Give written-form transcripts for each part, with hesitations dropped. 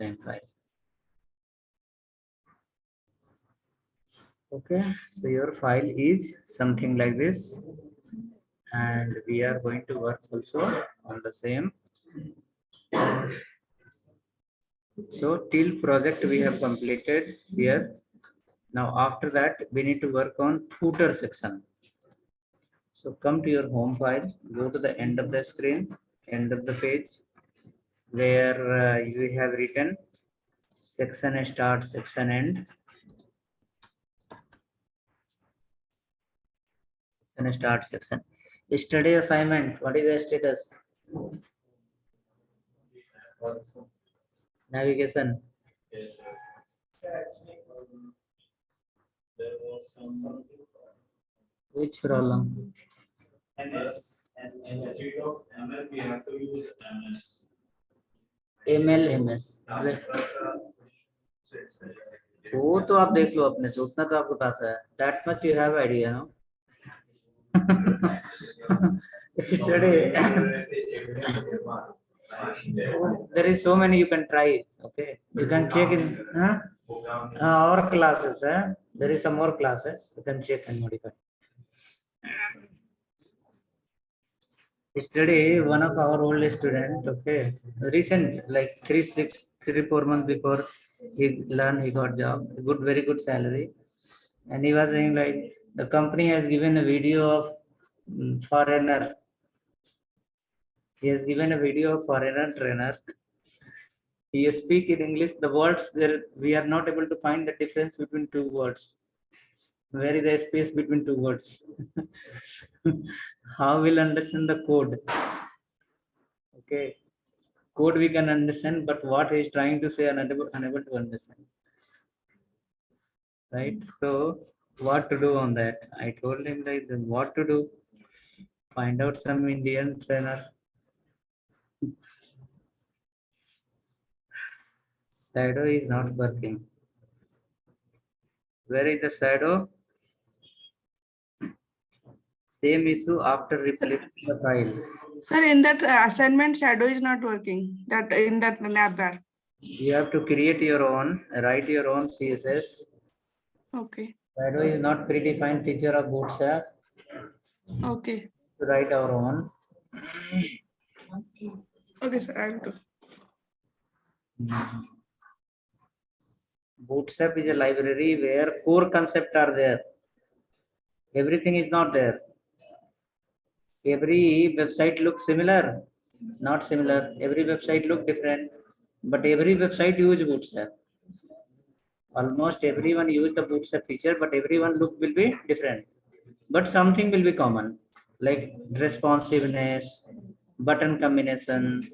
same file. Okay, so your file is something like this, and we are going to work also on the same. So till project we have completed here. Now after that we need to work on footer section. So come to your home file, go to the end of the screen, end of the page, where you have written section start, section end, section start, section. Study assignment, what is the status? Navigation. Which problem? MS and instead of ML we have to use MS. ML, MS. वो तो आप देख लो अपने से, उतना तो आपके पास है. That much you have idea, no? Yesterday, there is so many you can try. Okay, you can check in our classes. There is some more classes you can check and modify. Yesterday, one of our old student, okay, recent, like 3 4 months before he learned, he got job, good, very good salary, and he was saying like the company has given a video of foreigner. He has given a video of foreigner trainer. He speak in English. The words there, we are not able to find the difference between two words. Where is the space between two words? How will understand the code? Okay, code we can understand, but what he is trying to say, unable to understand. Right? So, what to do on that? I told him like what to do. Find out some Indian trainer. Shadow is not working. Where is the shadow? Same issue after replacing the file. Sir, in that assignment, shadow is not working. That in that navbar. You have to create your own, write your own CSS. Okay. Shadow is not predefined feature of Bootstrap. Okay. To write our own. Okay, sir. I will do. Bootstrap is a library where core concepts are there. Everything is not there. Every website looks similar, not similar. Every website look different, but every website use Bootstrap. Almost everyone use the Bootstrap feature, but everyone look will be different. But something will be common, like responsiveness, button combination,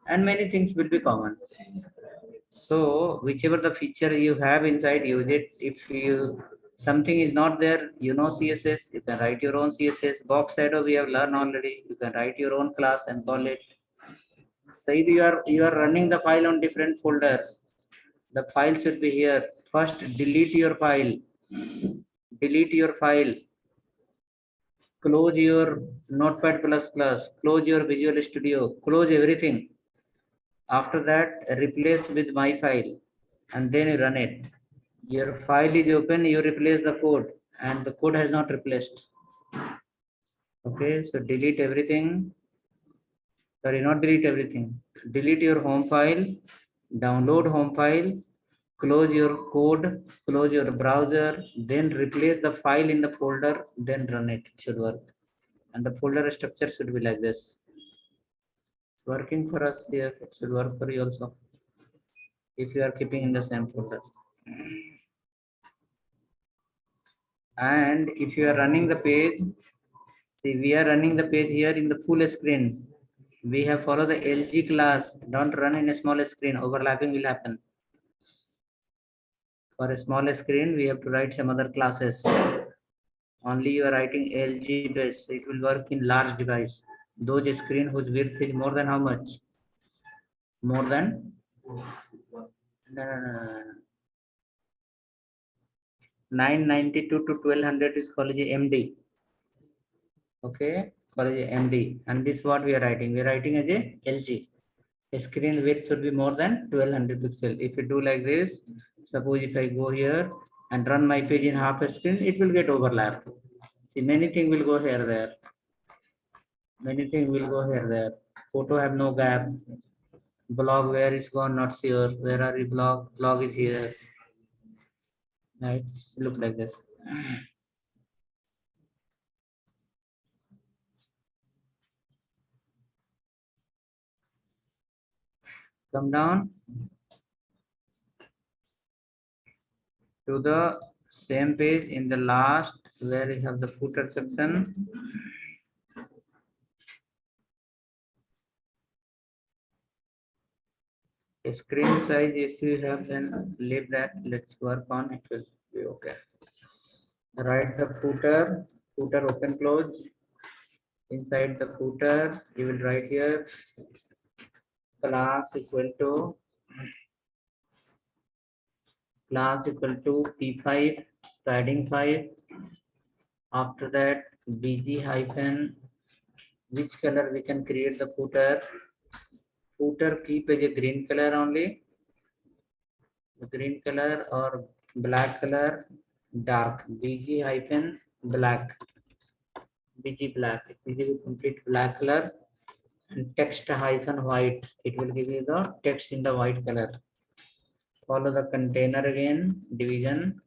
and many things will be common. So whichever the feature you have inside, use it. If you something is not there, you know CSS, you can write your own CSS. Box shadow we have learned already. You can write your own class and call it. Say you are running the file on different folder. The file should be here. First delete your file. Delete your file. Close your Notepad++. Close your Visual Studio. Close everything. After that, replace with my file, and then you run it. Your file is open, you replace the code, and the code has not replaced. Okay, so delete everything. Sorry, not delete everything. Delete your home file, download home file, close your code, close your browser, then replace the file in the folder, then run it. It should work. And the folder structure should be like this. It's working for us here. It should work for you also, if you are keeping in the same folder. And if you are running the page, see, we are running the page here in the full screen. We have followed the LG class. Don't run in a small screen. Overlapping will happen. For a small screen, we have to write some other classes. Only you are writing LG base. It will work in large device. Those screen whose width is more than how much? More than? No. 992 to 1200 is called MD. Okay, called MD. And this what we are writing. We are writing as a LG. screen width should be more than 1200 pixel. If you do like this, suppose if I go here and run my page in half a screen, it will get overlapped. See, many things will go here there. Many things will go here there. Photo have no gap. Blog where is gone, not sure. Where are you blog? Blog is here. Right, look like this. Come down to the same page in the last where you have the footer section. A screen size if you have, then leave that. Let's work on it. Will be okay. Write the footer open close. Inside the footer, you will write here class equal to p5 padding 5. After that, bg hyphen which color we can create the footer. Footer keep as a green color only. The green color or black color dark. bg hyphen black. bg black. It will give you complete black color. And text hyphen white. It will give you the text in the white color. Follow the container again. Division.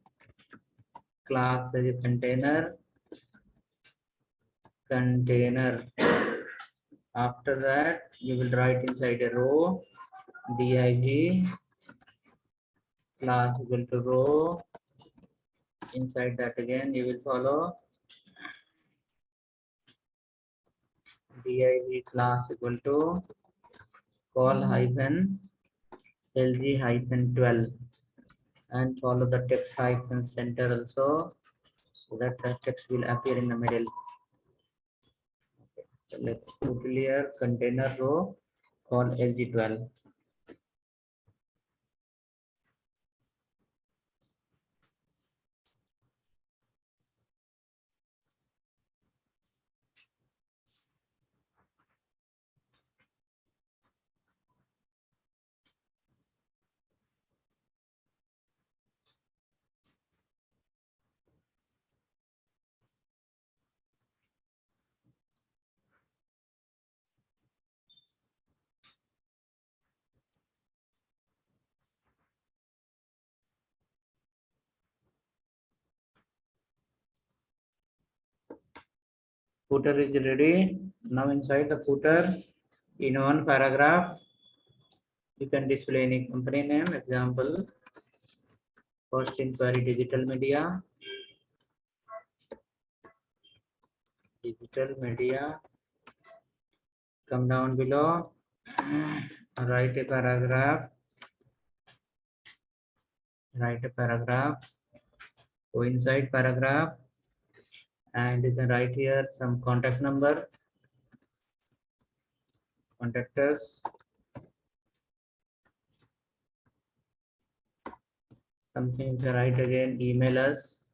Class as a container. After that, you will write inside a row div class equal to row. Inside that again, you will follow div class equal to call hyphen lg hyphen 12 and follow the text hyphen center also, so that the text will appear in the middle. So let's put here container row call lg12. Footer is ready. Now inside the footer, in one paragraph, you can display any company name. Example, First Inquiry Digital Media. Digital Media. Come down below, write a paragraph. Go inside paragraph, and you can write here some contact number. Contact us. Something you can write again, email us.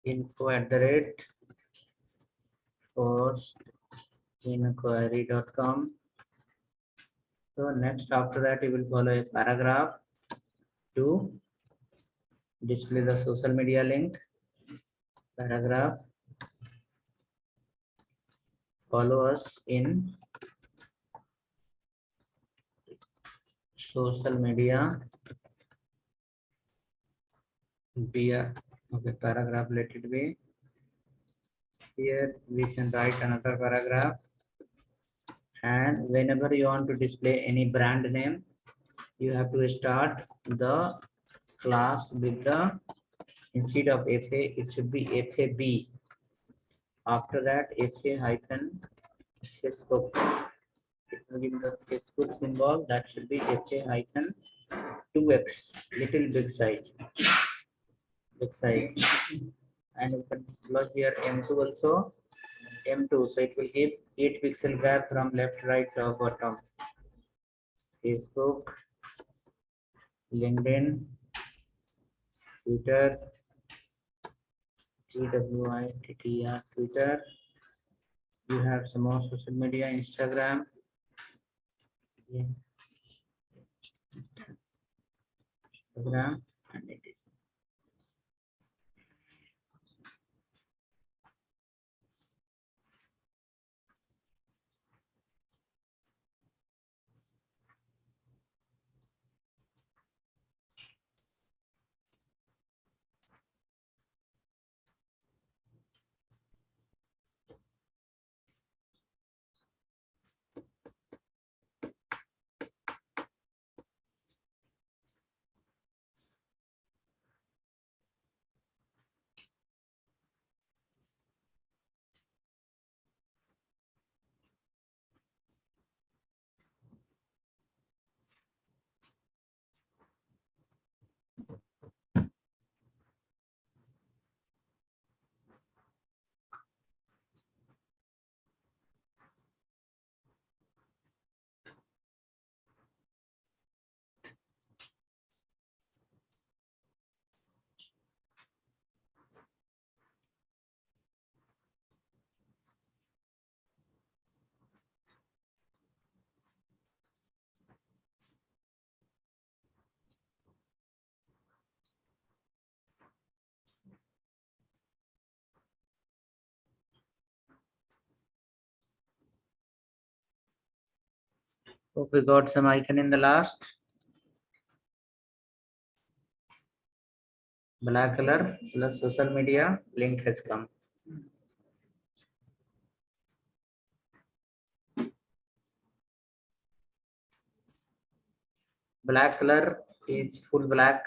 info@firstinquiry.com. So next, after that, you will follow a paragraph to display the social media link. Paragraph. Follow us in social media via, okay, paragraph, let it be. Here we can write another paragraph, and whenever you want to display any brand name, you have to start the class with the, instead of FA, it should be FAB. After that, FA hyphen Facebook. It will give the Facebook symbol, that should be FA hyphen 2x, little big size. And you can plug here M2 also. M2, so it will give 8 pixel gap from left, right, top, bottom. Facebook LinkedIn, Twitter, Twitter. Twitter. You have some more social media, Instagram. Yeah. Instagram, and it is. Hope we got some icon in the last. Black color plus social media link has come. Black color is full black.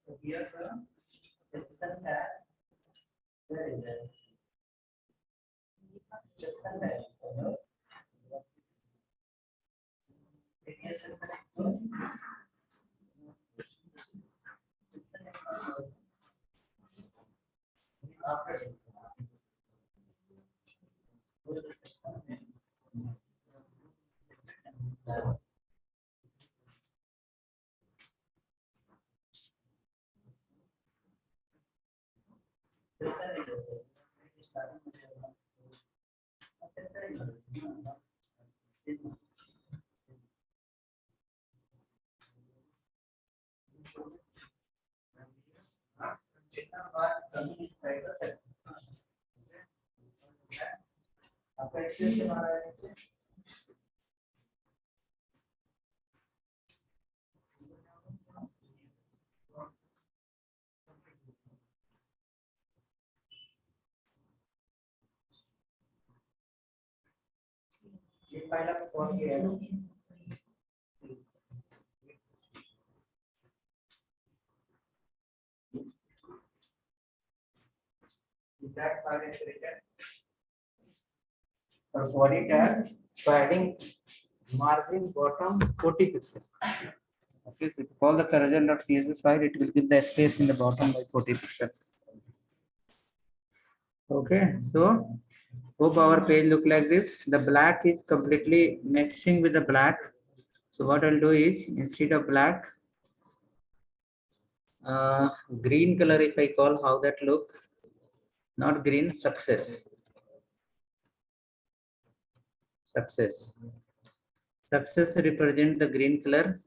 So here the section tab, where is it? Section tab. Previous section. After. This file of 48. That file is written for body tag, so adding margin bottom 40 pixels. Okay, so if you call the current.css file, it will give the space in the bottom by 40 pixels. Okay, so hope our page look like this. The black is completely mixing with the black. So what I'll do is, instead of black, green color, if I call, how that look? Not green, success. Success. Success represent the green color.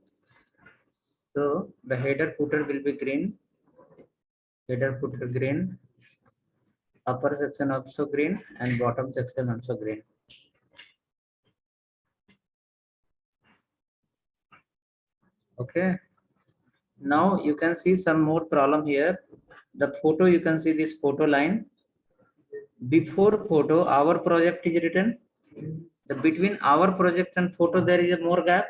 So the header footer will be green. Header footer green. Upper section also green and bottom section also green. Okay. Now you can see some more problem here. The photo, you can see this photo line. Before photo, our project is written. The between our project and photo, there is a more gap.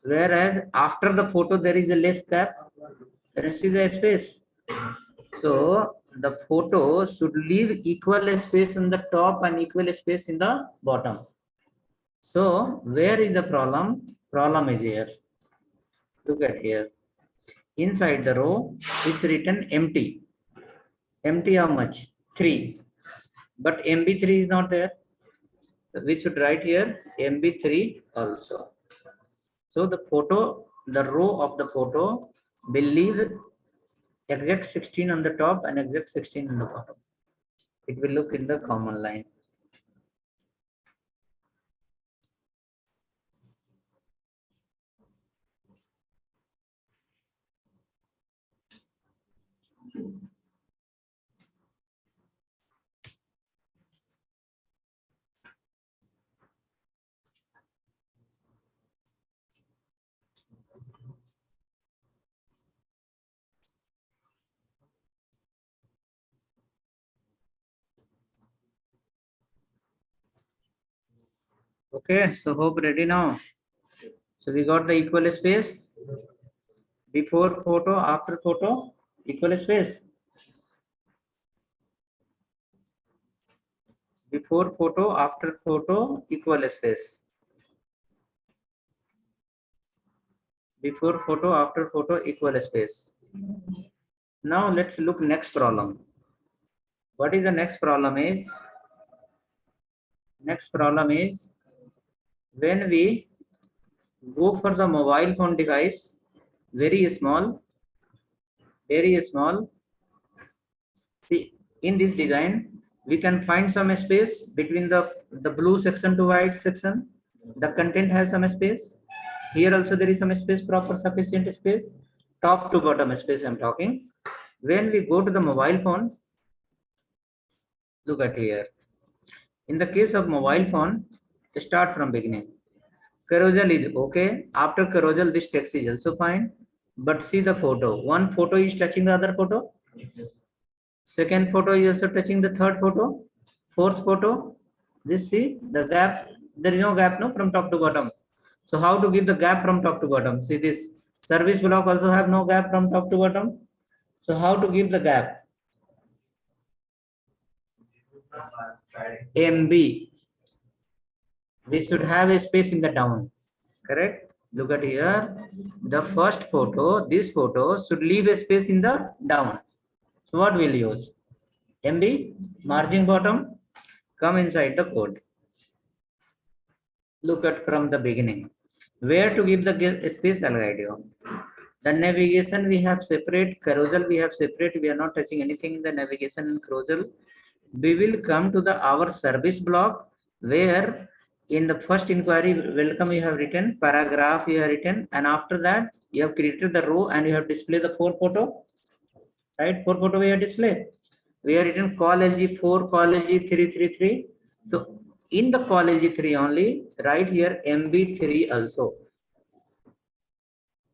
Whereas after the photo, there is a less gap. There is a space. So the photo should leave equal space in the top and equal space in the bottom. So where is the problem? Problem is here. Look at here. Inside the row, it's written empty. Empty how much? 3. But MB3 is not there. So we should write here MB3 also. So the photo, the row of the photo will leave exact 16 on the top and exact 16 on the bottom. It will look in the common line. Okay, so hope ready now. So we got the equal space. Before photo, after photo, equal space. Before photo, after photo, equal space. Before photo, after photo, equal space. Now let's look next problem. What is the next problem is? Next problem is when we go for the mobile phone device, very small. See, in this design, we can find some space between the blue section to white section. The content has some space. Here also there is some space, proper sufficient space. Top to bottom space I'm talking. When we go to the mobile phone, look at here. In the case of mobile phone, start from beginning. Carousel is okay. After carousel, this text is also fine. But see the photo. One photo is touching the other photo. Second photo is also touching the third photo. Fourth photo. This see the gap. There is no gap no from top to bottom. So how to give the gap from top to bottom? See this service block also have no gap from top to bottom. So how to give the gap? MB. We should have a space in the down. Correct? Look at here. The first photo, this photo should leave a space in the down. So what we'll use? MB, margin bottom, come inside the code. Look at from the beginning. Where to give the space, I'll guide you. The navigation we have separate, carousel we have separate. We are not touching anything in the navigation and carousel. We will come to the our service block where in the first inquiry welcome you have written, paragraph you have written, and after that you have created the row and you have displayed the 4 photo. Right? 4 photo we have displayed. We have written call LG4, call LG333. So in the call LG3 only, right here MB3 also.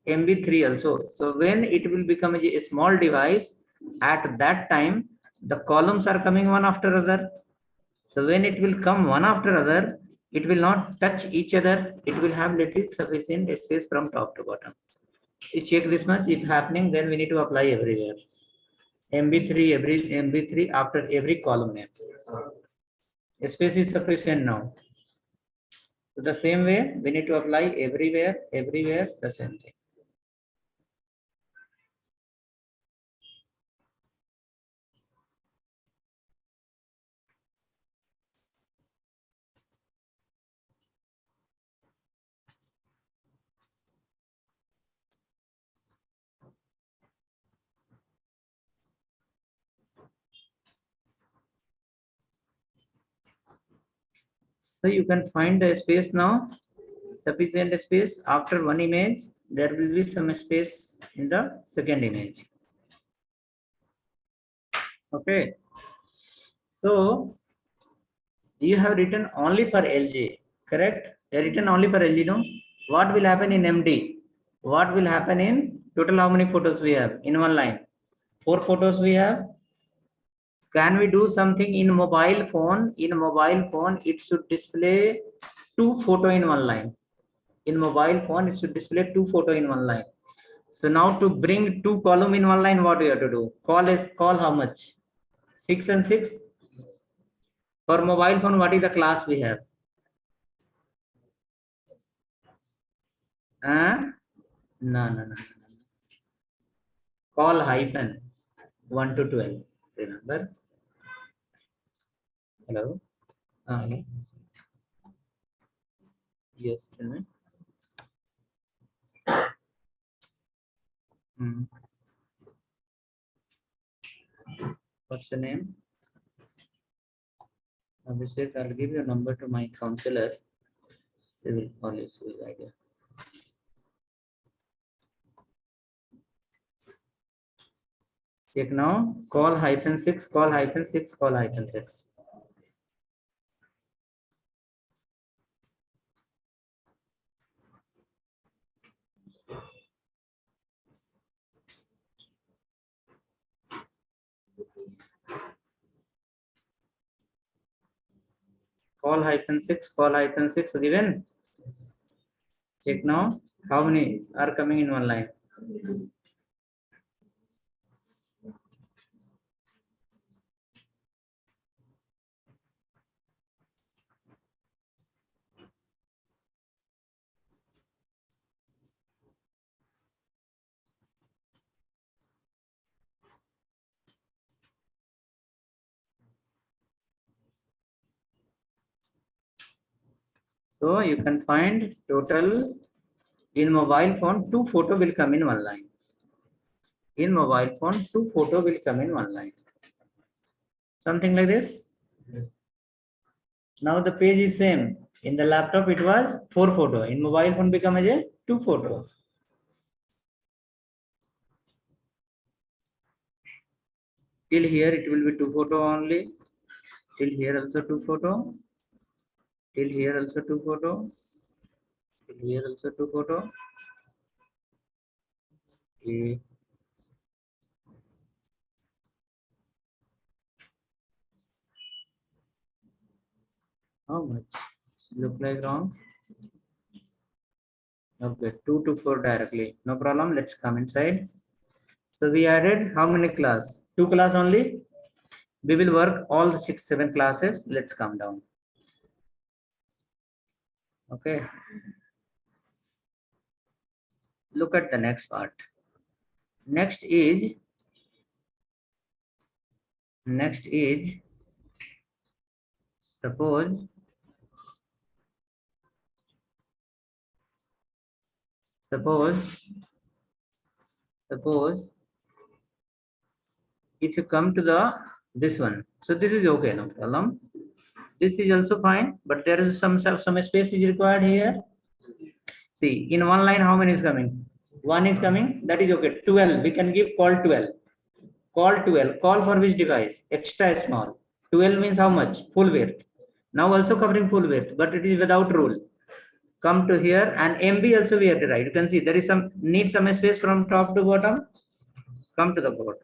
MB3 also. So when it will become a small device, at that time the columns are coming one after other. So when it will come one after other, it will not touch each other. It will have little sufficient space from top to bottom. You check this much. If happening, then we need to apply everywhere. MB3 every MB3 after every column name. Space is sufficient now. So the same way we need to apply everywhere the same thing. So you can find the space now, sufficient space. After one image, there will be some space in the second image. Okay. So you have written only for LG, correct? You have written only for LG, no? What will happen in MD? What will happen in total? How many photos we have in one line? 4 photos we have. Can we do something in mobile phone? In mobile phone, it should display 2 photo in one line. In mobile phone, it should display 2 photo in one line. So now to bring 2 column in one line, what do you have to do? Call how much? 6 and 6. For mobile phone, what is the class we have? No. Call hyphen 1 to 12. Remember? Hello? Hello? Yes, tell me. What's your name? Abhishek, I'll give your number to my counselor. They will call you. Idea. Check now. Call hyphen 6. Call hyphen 6. Call hyphen 6. Call hyphen 6. Call hyphen 6 given. Check now. How many are coming in one line? So you can find total in mobile phone 2 photo will come in one line. In mobile phone 2 photo will come in one line. Something like this. Now the page is same. In the laptop it was 4 photo. In mobile phone become as a 2 photo. Till here it will be 2 photo only. Till here also 2 photo. Till here also 2 photo. Till here also 2 photo. Okay. How much? Look like wrong. Okay, 2 to 4 directly. No problem. Let's come inside. So we added how many class? 2 class only. We will work all the 6, 7 classes. Let's come down. Okay. Look at the next part. Next is suppose if you come to the this one, so this is okay, no problem. This is also fine, but there is some space is required here. See, in one line, how many is coming? 1 is coming, that is okay. 12, we can give call 12. Call 12, call for which device? Extra small. 12 means how much? Full width. Now also covering full width, but it is without rule. Come to here and MB also we have to write. You can see there is some need some space from top to bottom. Come to the board.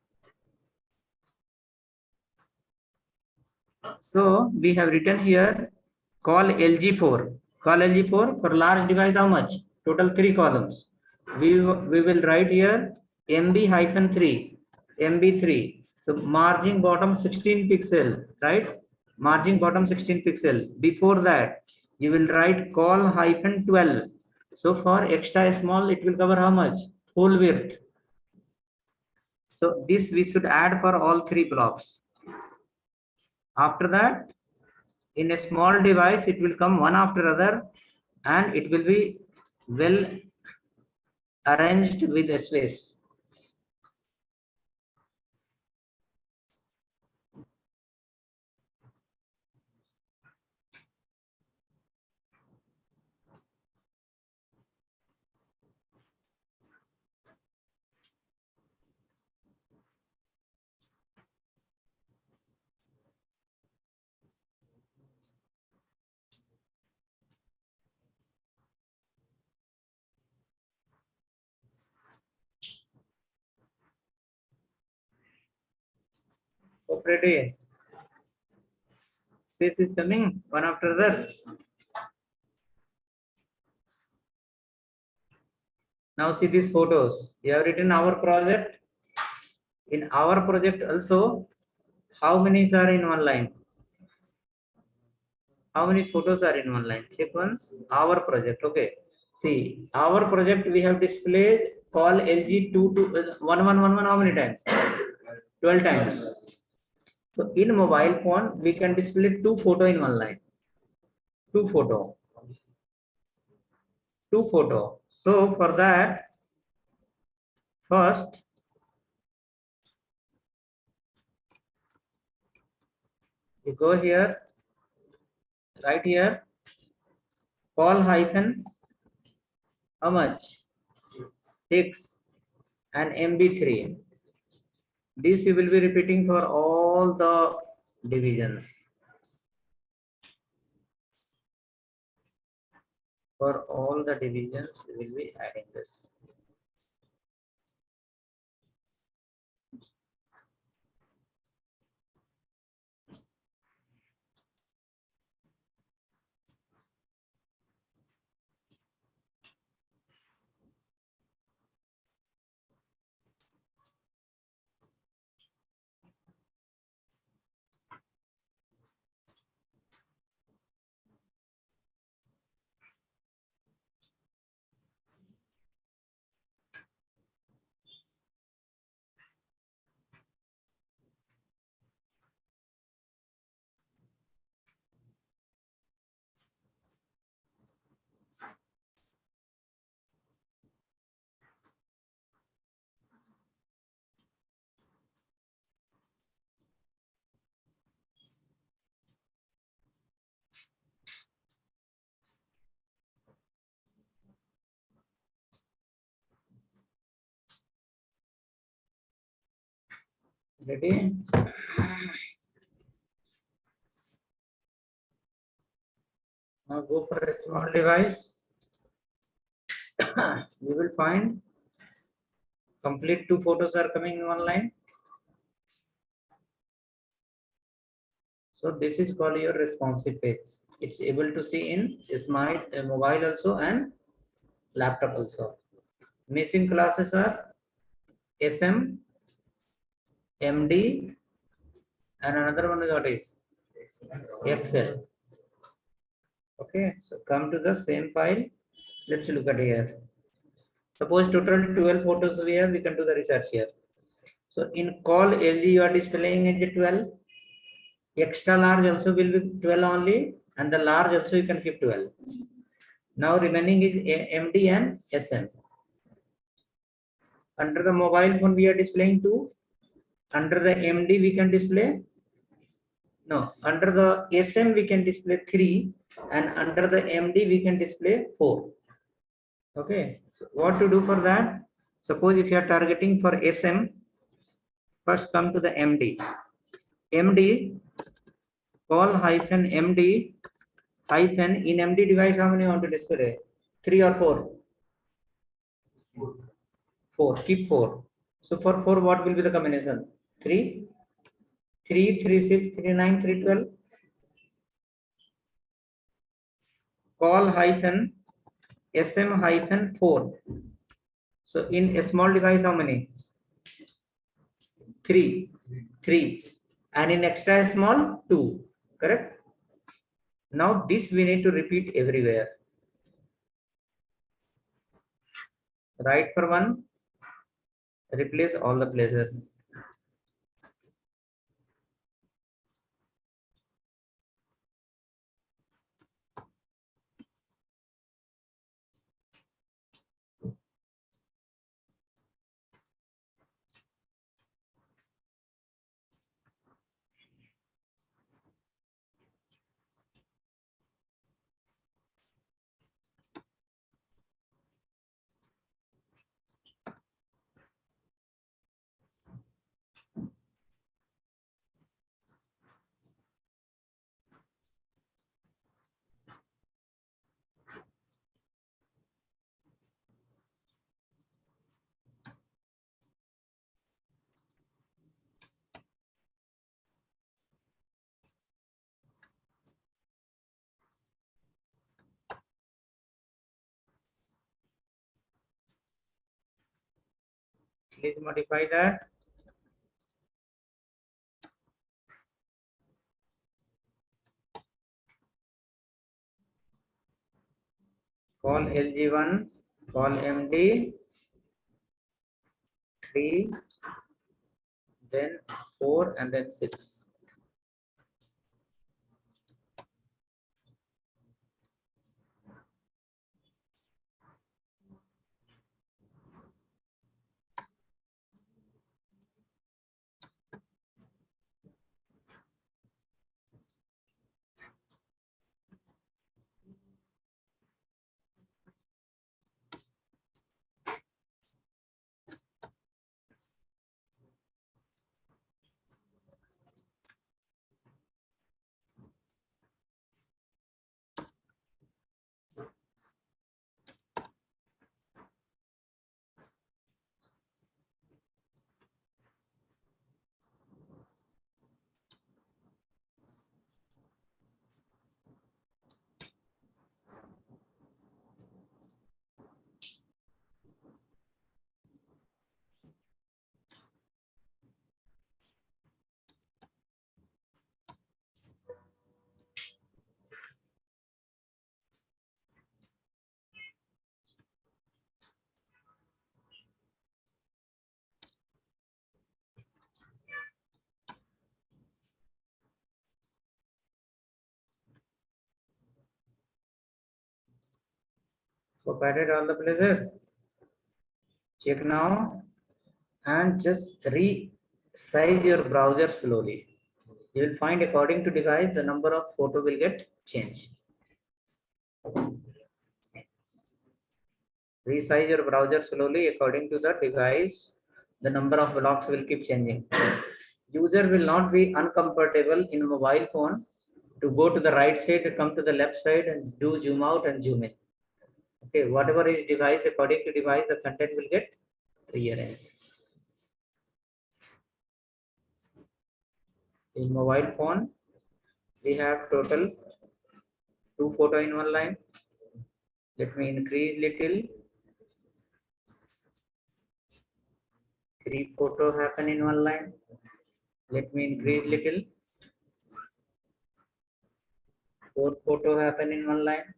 So we have written here call LG4. Call LG4 for large device how much? Total 3 columns. We will write here MB-3, MB3. So margin bottom 16 pixel, right? Margin bottom 16 pixel. Before that, you will write call-12. So for extra small, it will cover how much? Full width. So this we should add for all 3 blocks. After that, in a small device, it will come one after other and it will be well arranged with a space. Hope ready. Space is coming one after the other. Now see these photos. You have written our project. In our project also, how many are in one line? How many photos are in one line? Check once. Our project. Okay. See, our project we have displayed call LG 1111 how many times? 12 times. So in mobile phone, we can display two photo in one line. Two photo. Two photo. So for that, first, you go here, right here, call hyphen, how much? 6 and MB3. This you will be repeating for all the divisions. For all the divisions, we will be adding this. Ready? Now go for a small device. You will find complete two photos are coming in one line. So this is called your responsive page. It's able to see in smart mobile also and laptop also. Missing classes are SM, MD, and another one is what is Excel. Okay, so come to the same file. Let's look at here. Suppose total 12 photos we have, we can do the research here. So in call LG, you are displaying as 12. Extra large also will be 12 only, and the large also you can keep 12. Now remaining is MD and SM. Under the mobile phone, we are displaying 2. Under the MD, we can display. No, under the SM, we can display 3. And under the MD, we can display 4. Okay. So what to do for that? Suppose if you are targeting for SM, first come to the MD. MD, call hyphen MD hyphen in MD device, how many you want to display? 3 or 4? 4. Keep 4. So for 4, what will be the combination? 3, 3, 3, 6, 3, 9, 3, 12. Call hyphen SM hyphen 4. So in a small device, how many? 3. 3. And in extra small, 2. Correct? Now this we need to repeat everywhere. Write for 1. Replace all the places. Please modify that. Call LG1, call MD 3, then 4, and then 6. Copied all the places. Check now and just resize your browser slowly. You will find according to device the number of photo will get changed. Resize your browser slowly according to the device. The number of blocks will keep changing. User will not be uncomfortable in a mobile phone to go to the right side, to come to the left side and do zoom out and zoom in. Okay, whatever is device, according to device, the content will get rearranged. In mobile phone, we have total 2 photo in one line. Let me increase little. 3 photo happen in one line. Let me increase little. 4 photo happen in one line.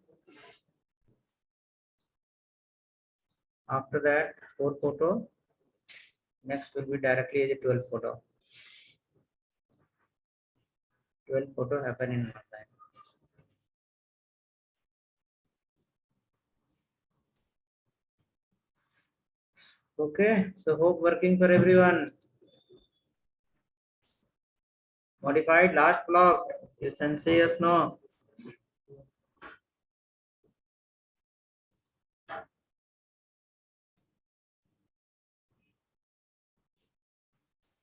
After that, 4 photo. Next will be directly as a 12 photo. 12 photo happen in one line. Okay, so hope working for everyone. Modified last block. You can say yes, no.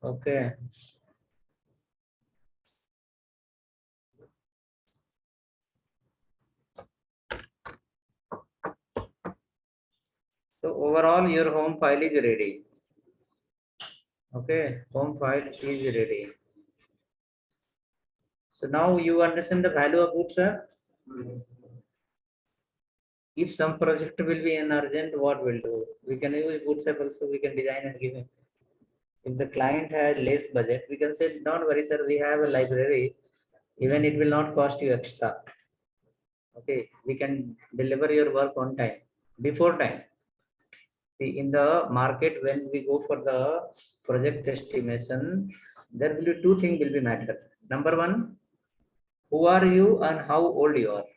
Okay. So overall, your home file is ready. Okay, home file is ready. So now you understand the value of Bootstrap. If some project will be an urgent, what we'll do? We can use Bootstrap also. We can design and give him. If the client has less budget, we can say, "Don't worry, sir. We have a library. Even it will not cost you extra. Okay, we can deliver your work on time, before time." See, in the market, when we go for the project estimation, there will be 2 things will be matter. Number 1, who are you and how old you are.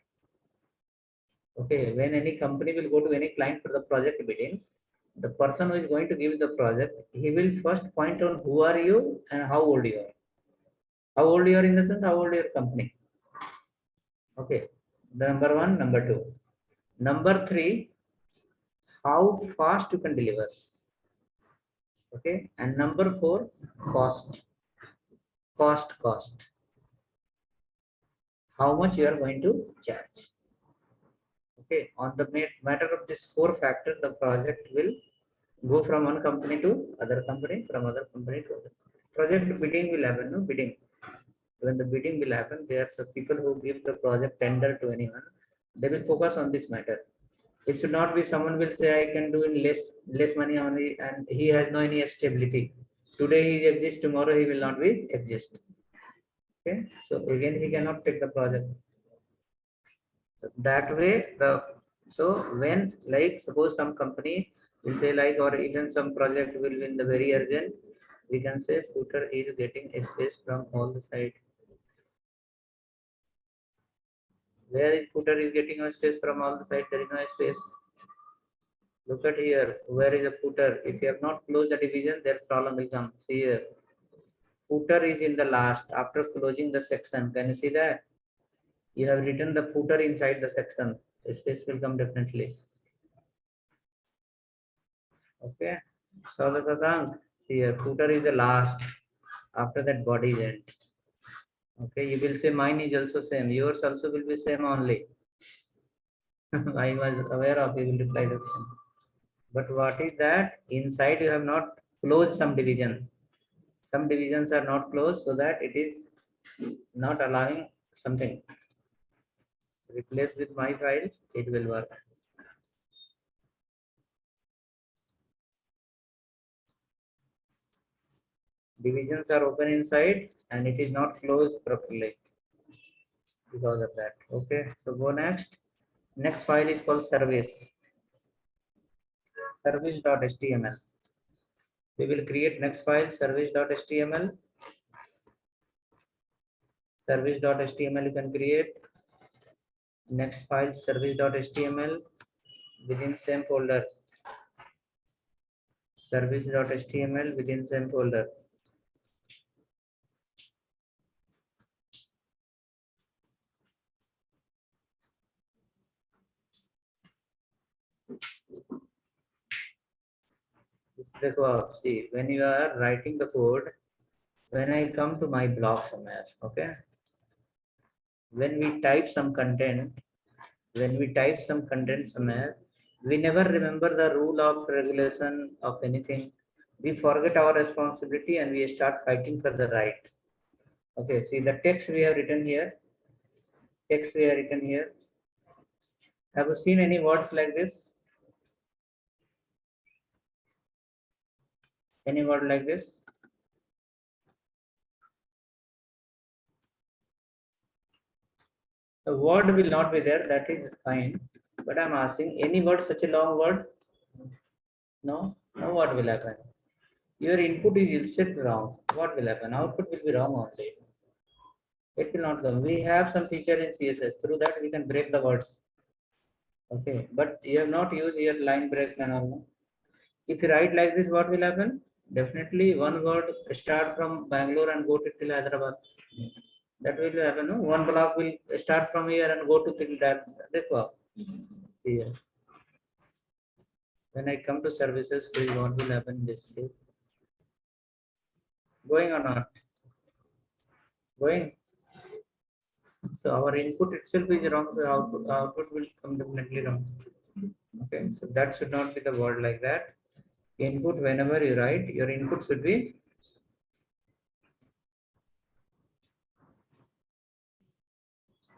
Okay, when any company will go to any client for the project bidding, the person who is going to give the project, he will first point on who are you and how old you are. How old you are in the sense, how old your company. Okay, the number 1, number 2. Number 3, how fast you can deliver. Okay, and number 4, cost. Cost. How much you are going to charge. Okay, on the matter of this 4 factors, the project will go from one company to other company, from other company to other company. Project bidding will happen, no bidding. When the bidding will happen, there are some people who give the project tender to anyone. They will focus on this matter. It should not be someone will say I can do in less money only, and he has no any stability. Today he exists, tomorrow he will not be exist. Okay, so again he cannot take the project. So that way so when like suppose some company will say like, or even some project will be in the very urgent, we can say footer is getting a space from all the side. Where is footer is getting a space from all the side? There is no space. Look at here. Where is the footer? If you have not closed the division, their problem will come. See here. Footer is in the last after closing the section. Can you see that? You have written the footer inside the section. The space will come definitely. Okay. So the Satank. See here. Footer is the last. After that body is end. Okay. You will say mine is also same. Yours also will be same only. I was aware of. You will reply the same. But what is that? Inside you have not closed some division. Some divisions are not closed, so that it is not allowing something. Replace with my file, it will work. Divisions are open inside and it is not closed properly because of that. Okay, so go next. Next file is called service. Service.html. We will create next file service.html. Service.html you can create. Next file service.html within same folder. Service.html within same folder. See, when you are writing the code, when I come to my block somewhere, okay, when we type some content somewhere, we never remember the rule of regulation of anything. We forget our responsibility and we start fighting for the right. Okay, see the text we have written here. Have you seen any words like this? Any word like this? The word will not be there, that is fine. But I'm asking, any word, such a long word? No, what will happen? Your input is still wrong. What will happen? Output will be wrong only. It will not come. We have some feature in CSS. Through that, we can break the words. Okay, but you have not used your line break and all. If you write like this, what will happen? Definitely one word start from Bangalore and go to till Hyderabad. That will happen. No? One block will start from here and go to till that. That's what. See here. When I come to services, please, what will happen in this place? Going or not? Going. So our input itself is wrong, so output will come definitely wrong. Okay, so that should not be the word like that. Input, whenever you write, your input should be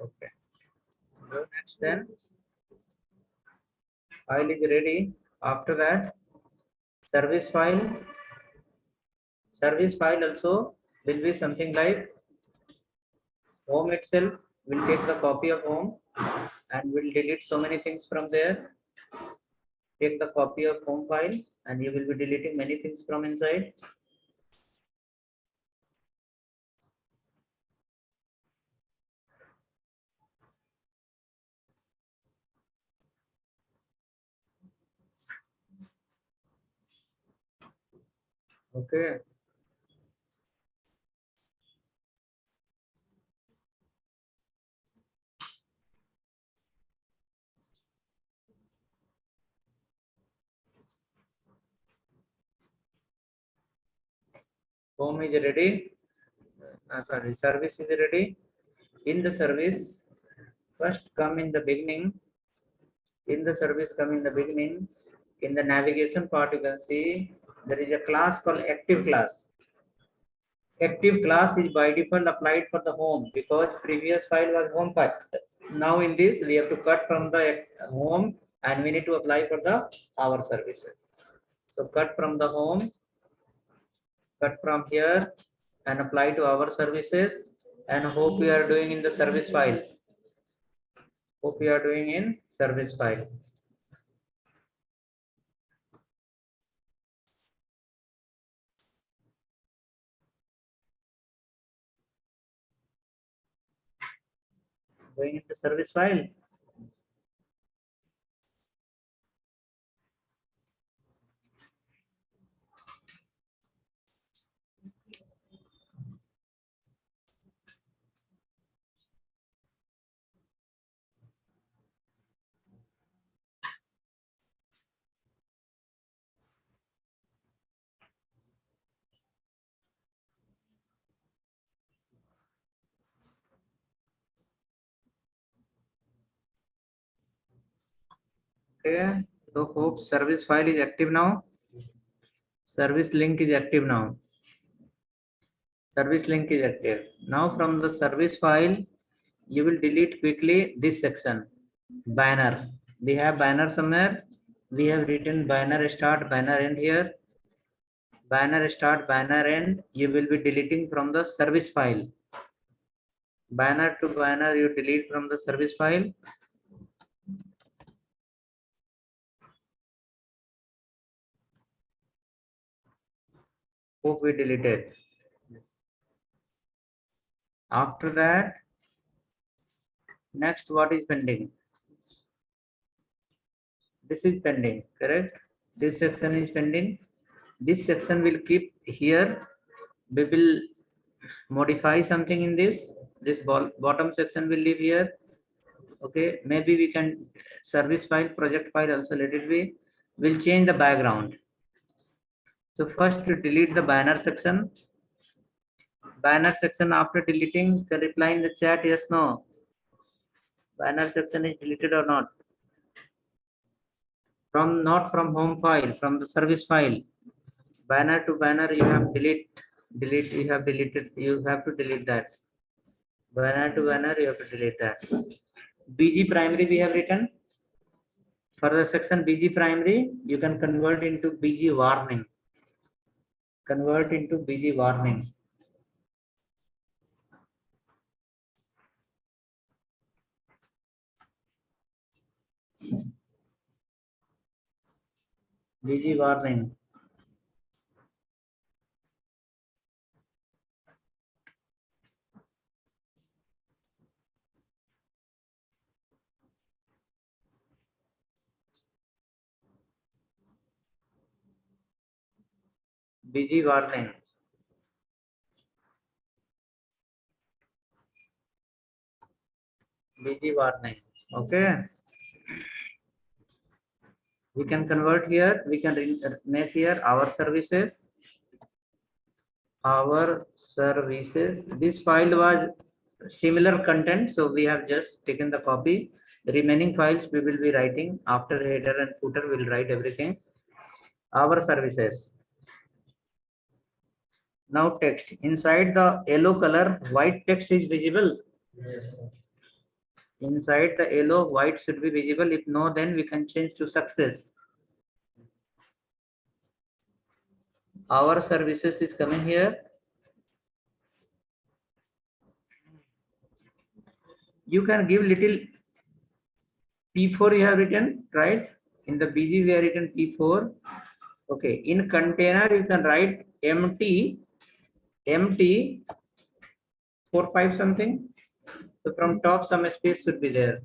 okay. Go next then. File is ready. After that, service file. Service file also will be something like home itself will take the copy of home and will delete so many things from there. Take the copy of home file and you will be deleting many things from inside. Okay. Home is ready. Sorry, service is ready. In the service, first come in the beginning. In the service, come in the beginning. In the navigation part, you can see there is a class called active class. Active class is by default applied for the home because previous file was home cut. Now in this, we have to cut from the home and we need to apply for the our services. So cut from the home, cut from here and apply to our services, and hope we are doing in the service file. Hope we are doing in service file. Going into service file. Okay, so hope service file is active now. Service link is active now. Service link is active. Now from the service file, you will delete quickly this section, banner. We have banner somewhere. We have written banner start, banner end here. Banner start, banner end, you will be deleting from the service file. Banner to banner, you delete from the service file. Hope we deleted. After that, next what is pending? This is pending, correct? This section is pending. This section will keep here. We will modify something in this. This bottom section will leave here. Okay, maybe we can service file, project file also let it be. We'll change the background. So first to delete the banner section. Banner section after deleting, can reply in the chat yes, no. Banner section is deleted or not? From not from home file, from the service file. Banner to banner you have delete, you have deleted, you have to delete that. Banner to banner you have to delete that. BG primary we have written. For the section BG primary, you can convert into BG warning. Convert into BG warning. BG warning. BG warning. BG warning. Okay. We can convert here. We can make here our services. Our services. This file was similar content, so we have just taken the copy. The remaining files we will be writing after header and footer. We'll write everything. Our services. Now text inside the yellow color, white text is visible. Inside the yellow, white should be visible. If no, then we can change to success. Our services is coming here. You can give little P4 you have written, right? In the BG we have written P4. Okay, in container you can write empty 45 something. So from top some space should be there.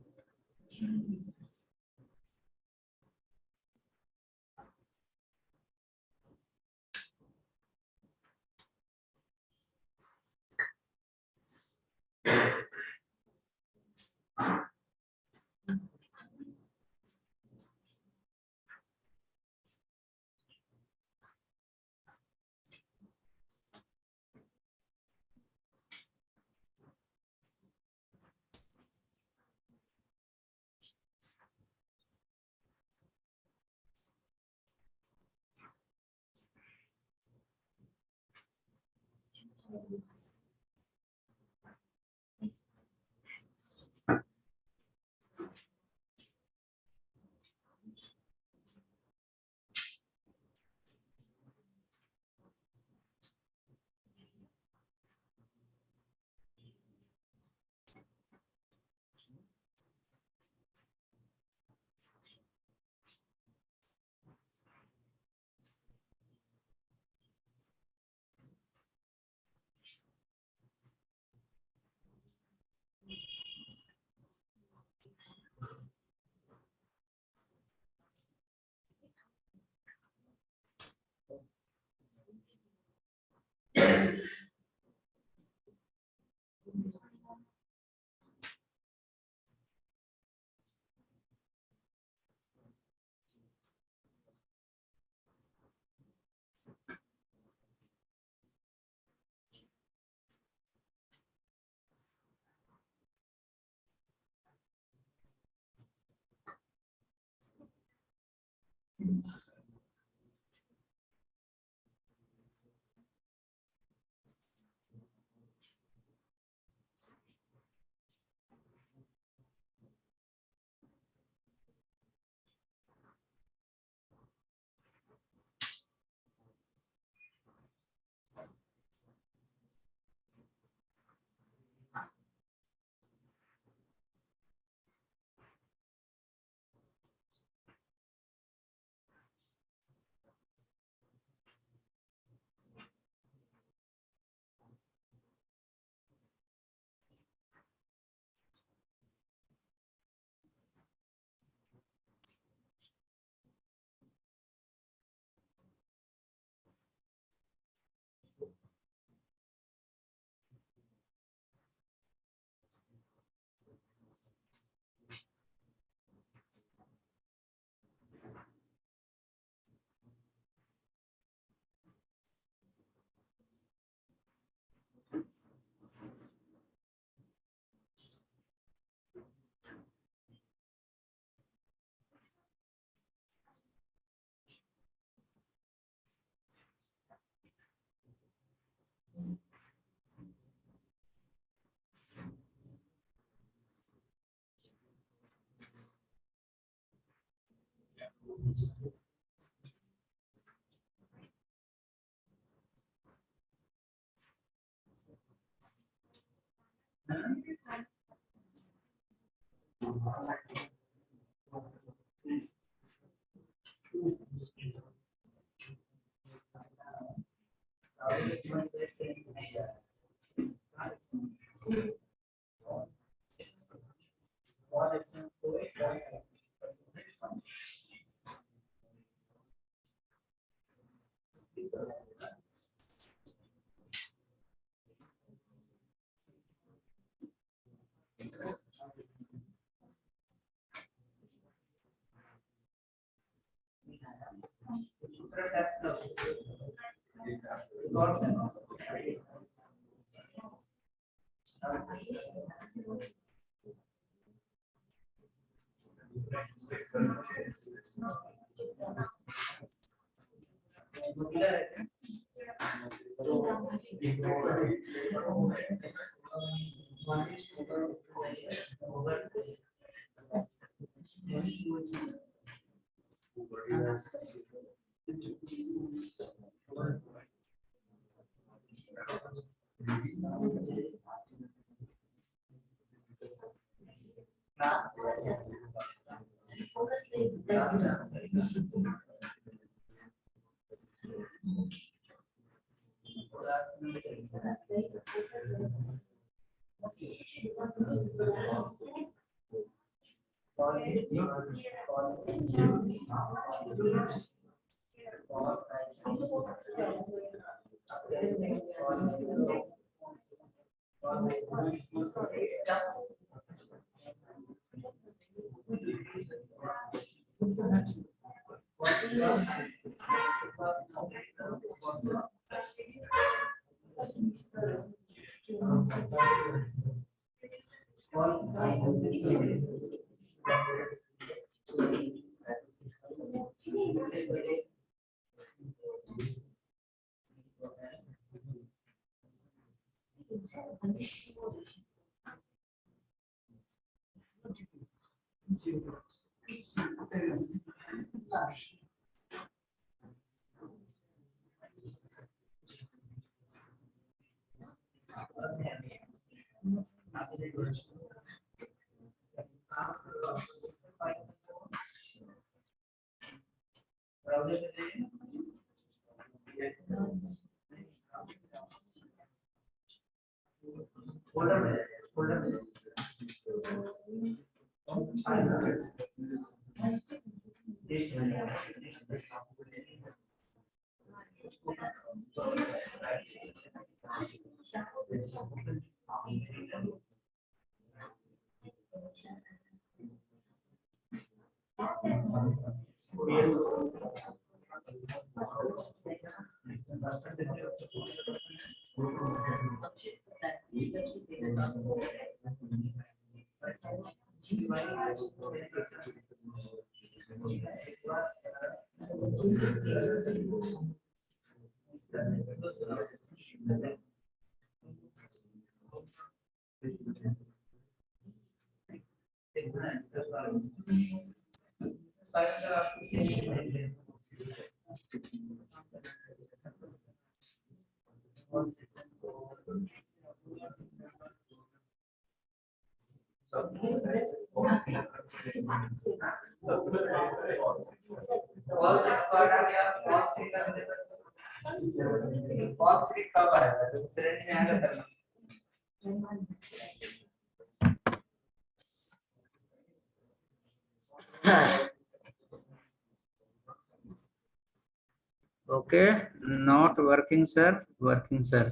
Okay, not working, sir. Working, sir.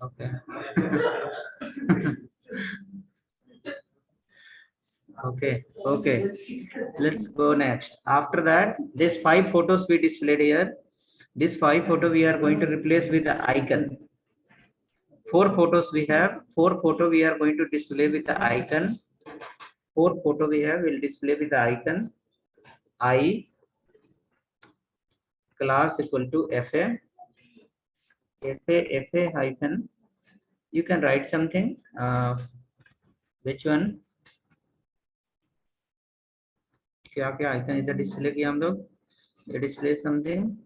Okay. Okay, okay. Let's go next. After that, these 5 photos we displayed here. This 5 photo we are going to replace with the icon. 4 photos we have. 4 photo we are going to display with the icon. 4 photo we have will display with the icon. I class equal to FA. FA hyphen. You can write something. Which one? क्या क्या icon इधर display किया हम लोग? ये display something.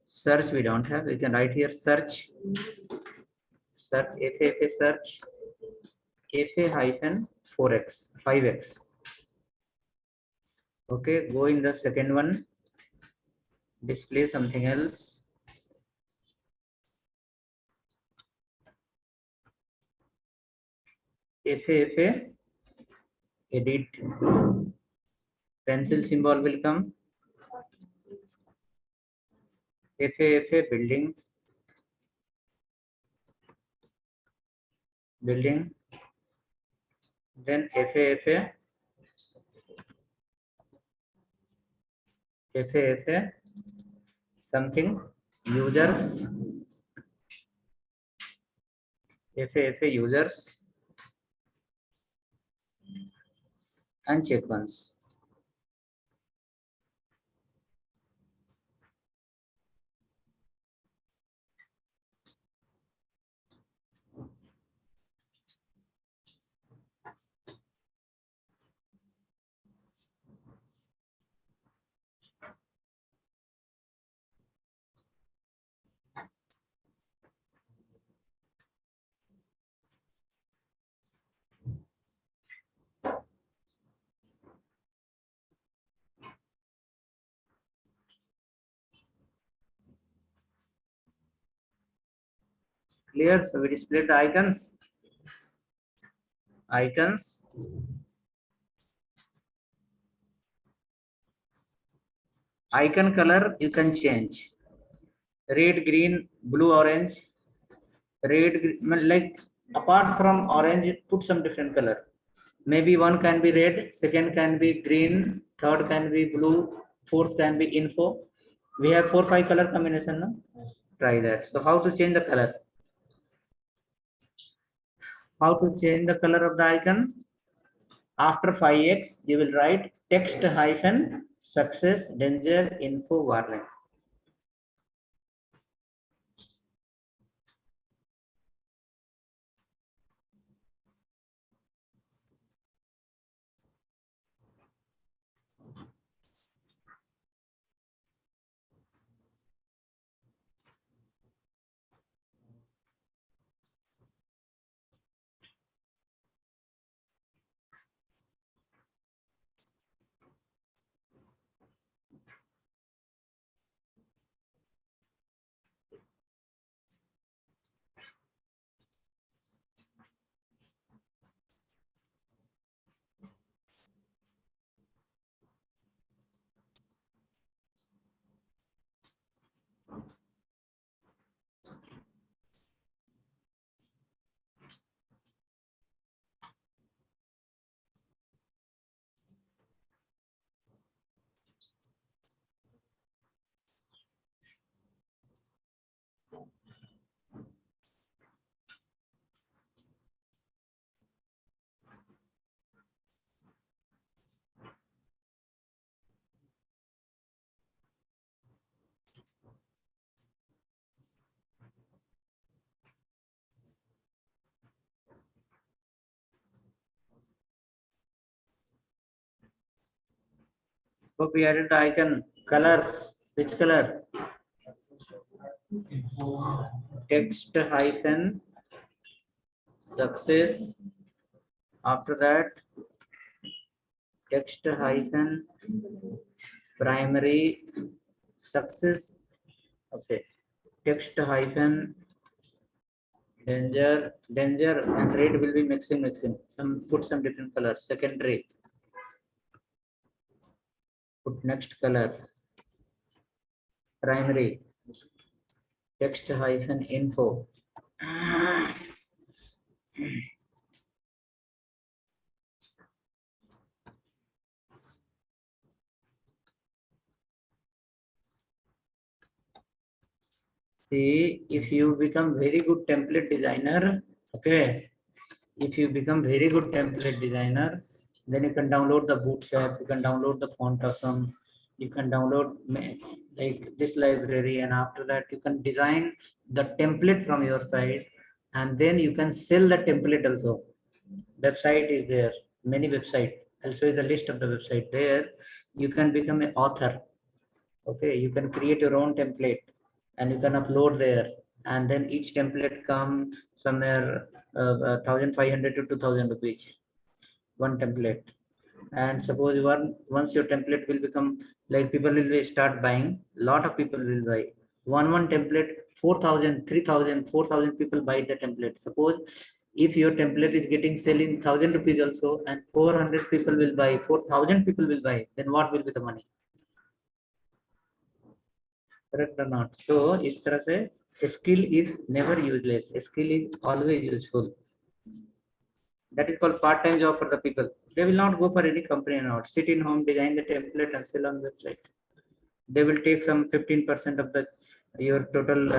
Search we don't have. We can write here search. Search FA search. FA hyphen 4x 5x. Okay, go in the second one. Display something else. FA edit. Pencil symbol will come. FA building. Then FA something users. FA users and check once. Clear? So we display the icons. Icon color you can change. Red, green, blue, orange. Like apart from orange, put some different color. Maybe one can be red, second can be green, third can be blue, fourth can be info. We have 4-5 color combination. No? Try that. So how to change the color? How to change the color of the icon? After 5x, you will write text hyphen success danger info warning. Hope we added the icon colors. Which color? Text hyphen success. After that, text hyphen primary success. Okay. Text hyphen danger and red will be mixing. Some put some different color. Secondary. Put next color. Primary. Text hyphen info. See, if you become very good template designer, okay, if you become very good template designer, then you can download the Bootstrap, you can download the Font Awesome, you can download like this library, and after that you can design the template from your side, and then you can sell the template also. Website is there, many website. I'll show you the list of the website there. You can become an author. Okay, you can create your own template and you can upload there, and then each template come somewhere 1,500 to 2,000 rupees, one template. And suppose once your template will become like people will start buying, lot of people will buy one template, 4,000, 3,000, 4,000 people buy the template. Suppose if your template is getting selling 1,000 rupees also, and 400 people will buy, 4,000 people will buy, then what will be the money? Correct or not? So इस तरह से skill is never useless. Skill is always useful. That is called part-time job for the people. They will not go for any company or not. Sit in home, design the template and sell on website. They will take some 15% of the your total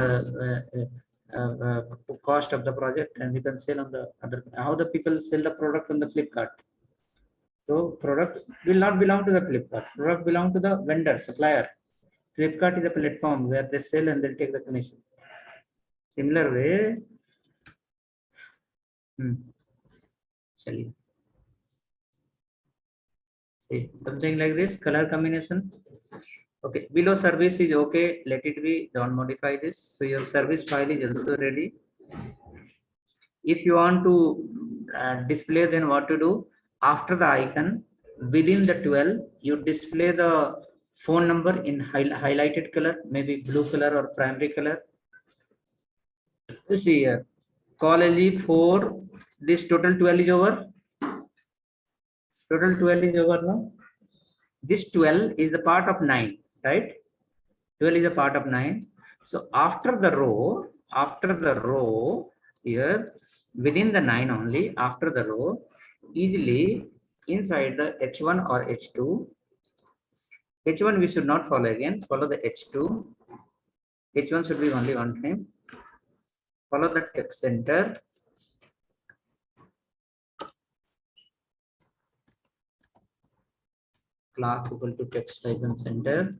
cost of the project, and you can sell on the other. How the people sell the product on the Flipkart? So product will not belong to the Flipkart. Product belong to the vendor, supplier. Flipkart is a platform where they sell and they take the commission. Similar way, see something like this color combination. Okay, below service is okay. Let it be. Don't modify this. So your service file is also ready. If you want to display, then what to do? After the icon, within the 12, you display the phone number in highlighted color, maybe blue color or primary color. You see here, call LG 4. This total 12 is over. Total 12 is over now. This 12 is the part of 9, right? 12 is a part of 9. So after the row here, within the 9 only, after the row, easily inside the H1 or H2. H1 we should not follow again, follow the H2. H1 should be only one time. Follow the text center. Class equal to text hyphen center.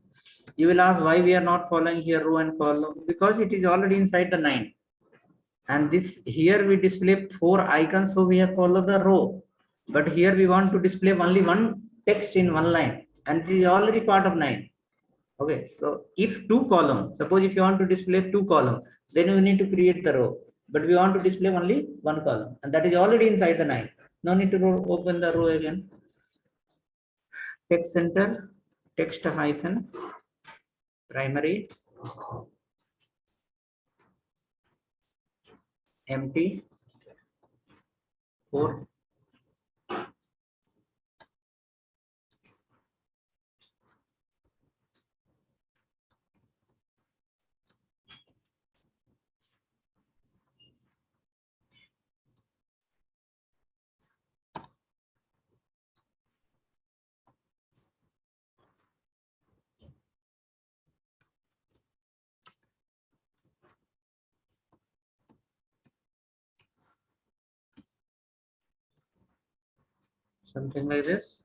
You will ask why we are not following here row and column, because it is already inside the 9. And this here we display 4 icons, so we have followed the row. But here we want to display only one text in one line, and it is already part of 9. Okay, so if 2 column, suppose if you want to display 2 column, then you need to create the row. But we want to display only 1 column, and that is already inside the 9. No need to open the row again. Text center, text hyphen primary empty 4. Something like this.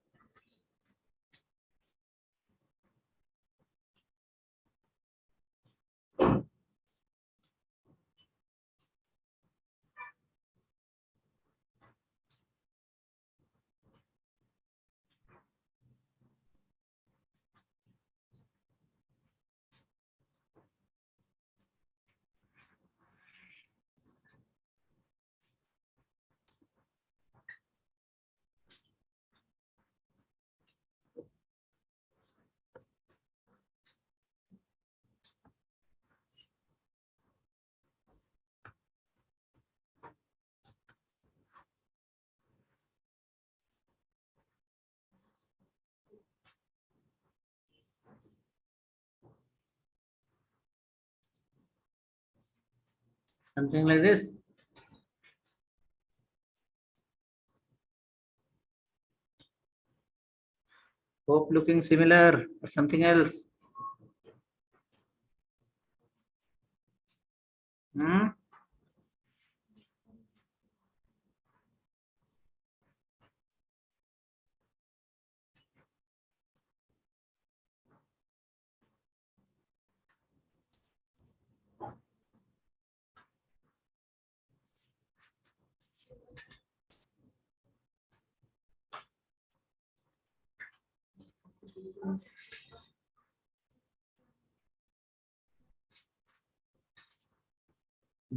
Something like this. Hope looking similar or something else. Hmm?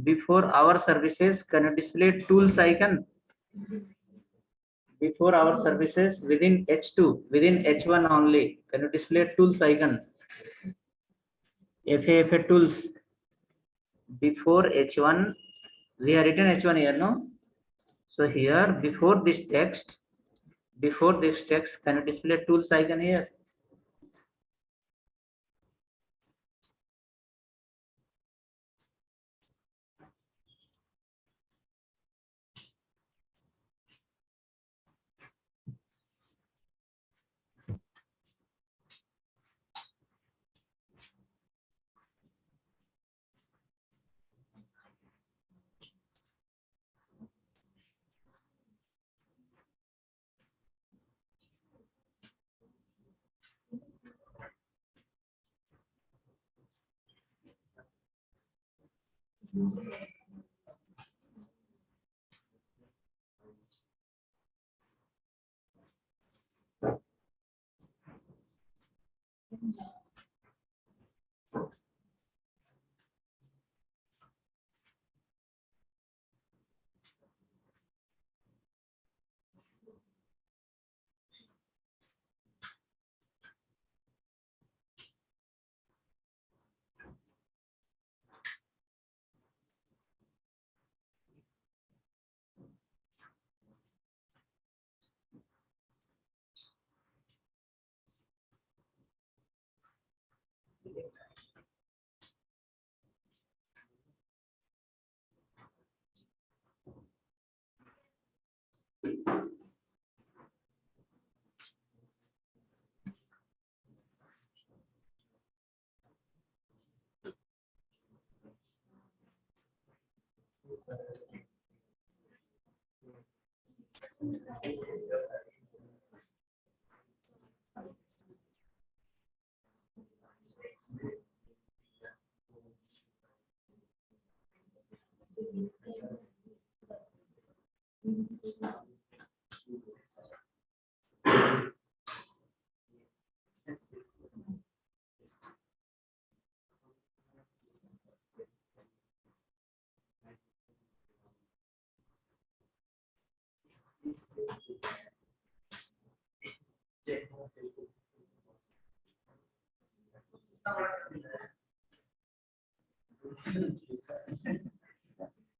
Before our services, can you display tools icon? Before our services, within H2, within H1 only, can you display tools icon? FAFA tools. Before H1, we have written H1 here, no? So here, before this text, can you display tools icon here?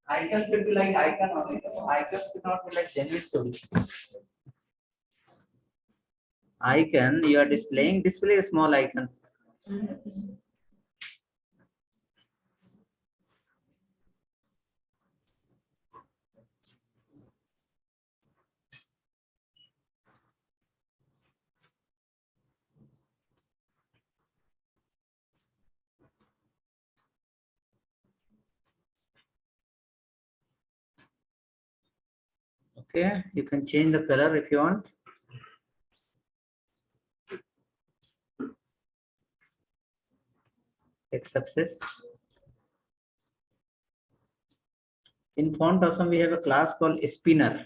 Icon should be like icon only. Icon should not be like genuine story. Icon you are displaying, display a small icon. Okay, you can change the color if you want. Hit success. In Font Awesome, we have a class called spinner.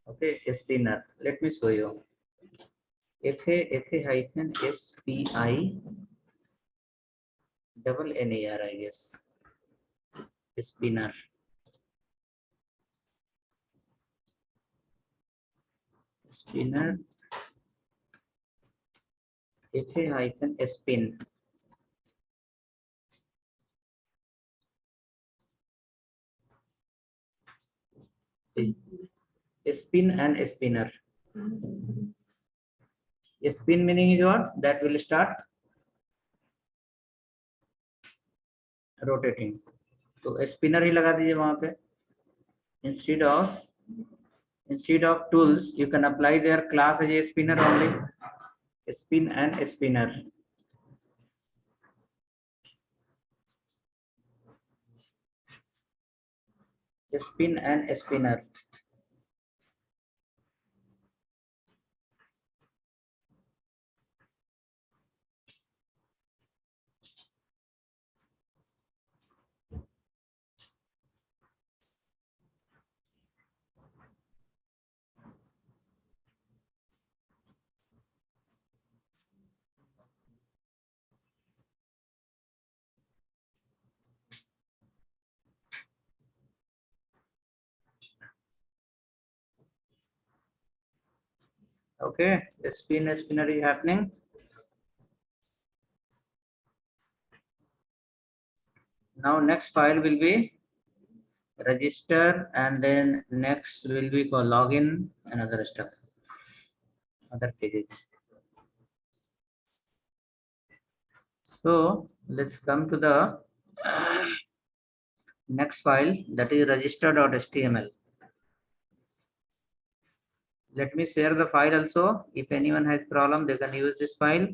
Okay, spinner. Let me show you. FA-SPI double NAR, I guess. Spinner. Spinner. FA-spin. See, spin and spinner. Spin meaning is what? That will start rotating. तो spinner ही लगा दीजिए वहां पे. Instead of tools, you can apply their class as a spinner only. Spin and spinner. Spin and spinner. Okay, the spinner is happening. Now next file will be register, and then next will be for login and other stuff, other pages. So let's come to the next file, that is register.html. Let me share the file also. If anyone has problem, they can use this file.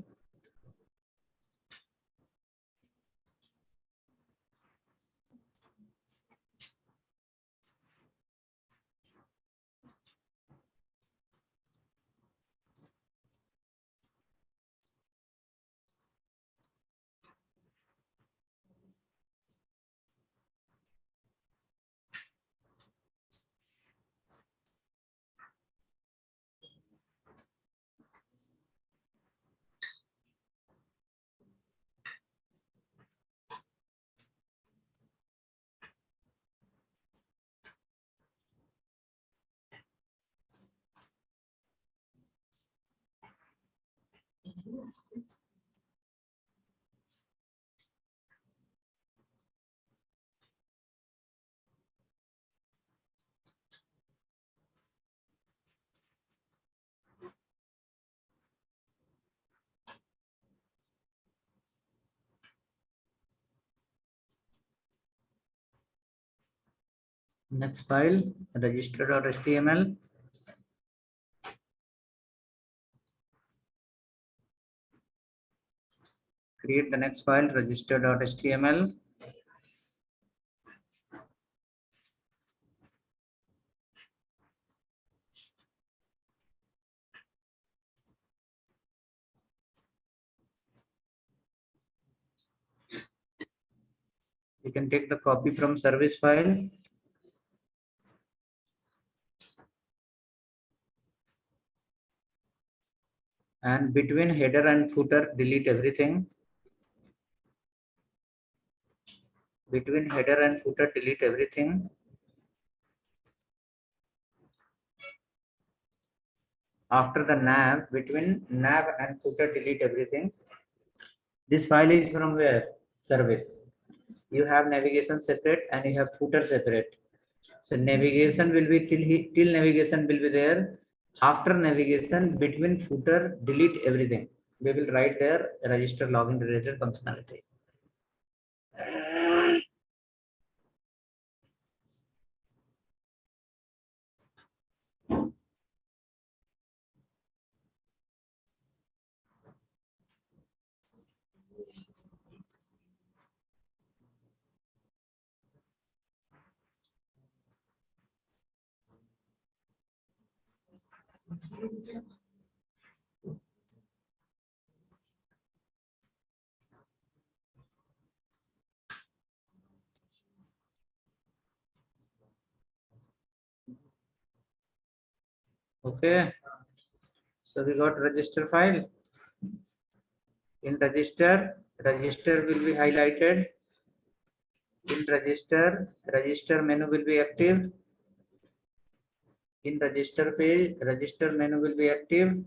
Next file, register.html. Create the next file, register.html. You can take the copy from service file. And between header and footer, delete everything. Between header and footer, delete everything. After the nav, between nav and footer, delete everything. This file is from where? Service. You have navigation separate and you have footer separate. So navigation will be till navigation will be there. After navigation, between footer, delete everything. We will write there register login related functionality. Okay. So we got register file. In register will be highlighted. In register menu will be active. In register page, register menu will be active.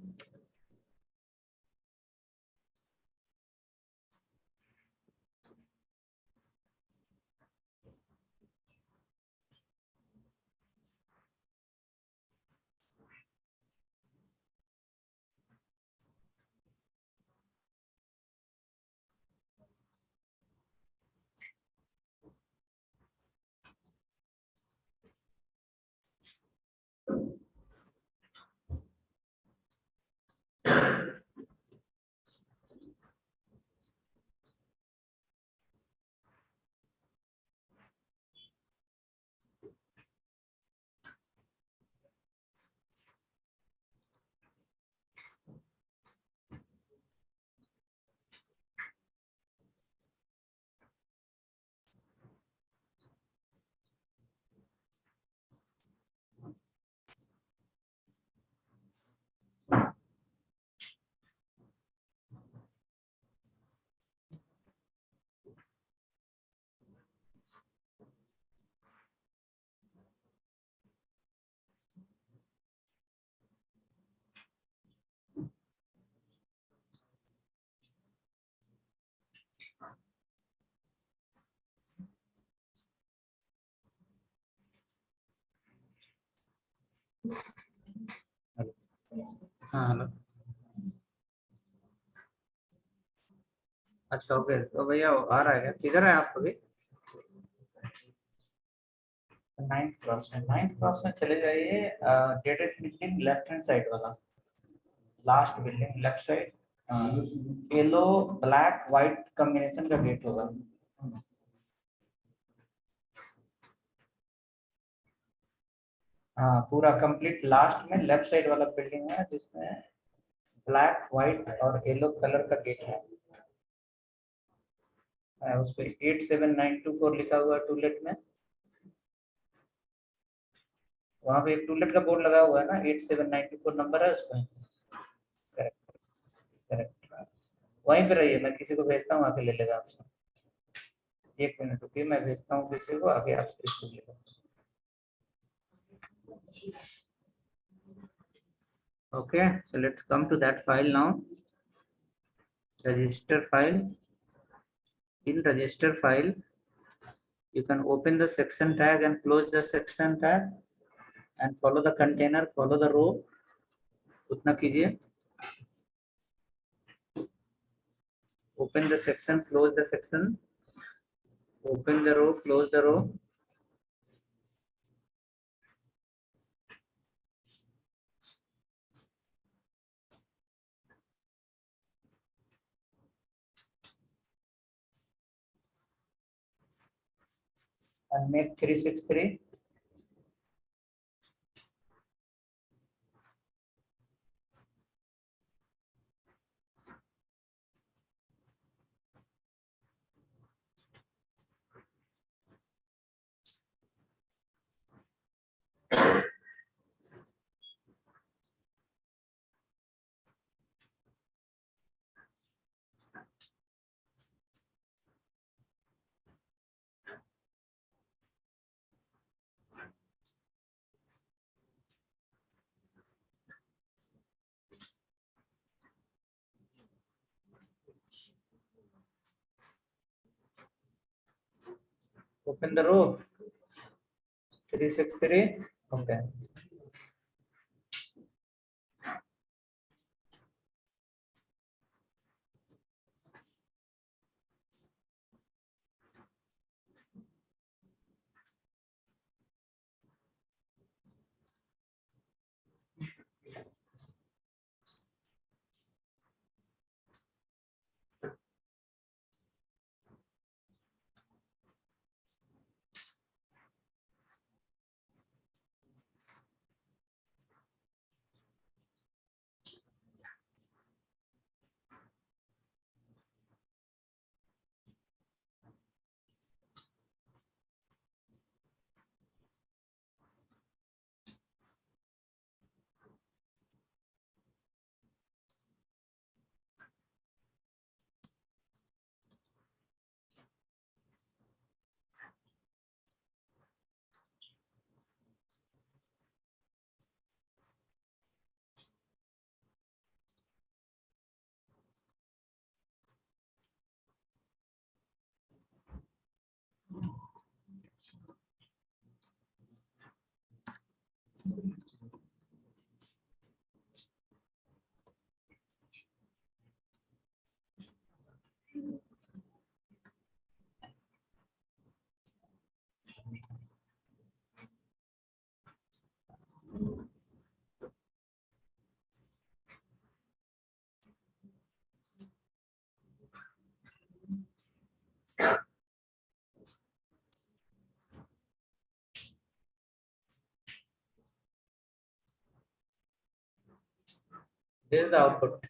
हाँ hello. अच्छा okay, तो भैया आ रहा है क्या, किधर है आप अभी? नाइन्थ क्रॉस में चले जाइए, जेडेड बिल्डिंग लेफ्ट हैंड साइड वाला, last building left side, yellow black white combination का गेट होगा। हाँ पूरा कंप्लीट लास्ट में लेफ्ट साइड वाला बिल्डिंग है जिसमें ब्लैक व्हाइट और येलो कलर का गेट है। उस पे 87924 लिखा हुआ है टूलेट में। वहाँ पे एक टूलेट का बोर्ड लगा हुआ है ना, 87924 नंबर है उसमें। करेक्ट करेक्ट, वहीं पे रहिए, मैं किसी को भेजता हूँ आके ले लेगा आपसे। एक मिनट रुकिए, मैं भेजता हूँ किसी को आके आपसे इसको लेगा। Okay, so let's come to that file now. Register file. In register file, you can open the section tag and close the section tag and follow the container, follow the row. उतना कीजिए. Open the section, close the section. Open the row, close the row. And make 363. Open the row. 363. Okay. This is the output.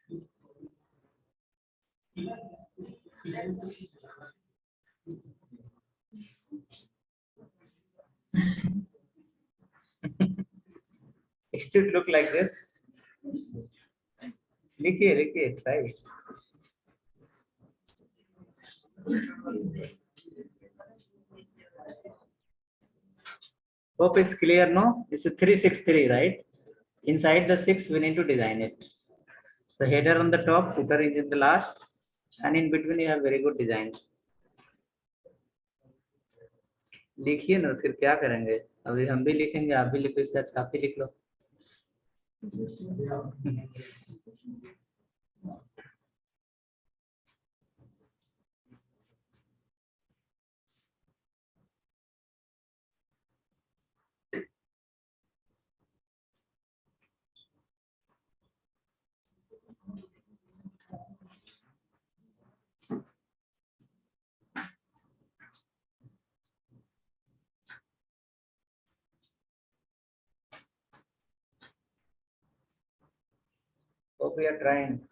It should look like this. लिखिए, try. Hope it's clear, no? It's a 363, right? Inside the 6, we need to design it. So header on the top, footer is in the last, and in between you have very good design. लिखिए ना, फिर क्या करेंगे? अभी हम भी लिखेंगे, आप भी लिखो, इससे अच्छा आप ही लिख लो. Hope we are trying.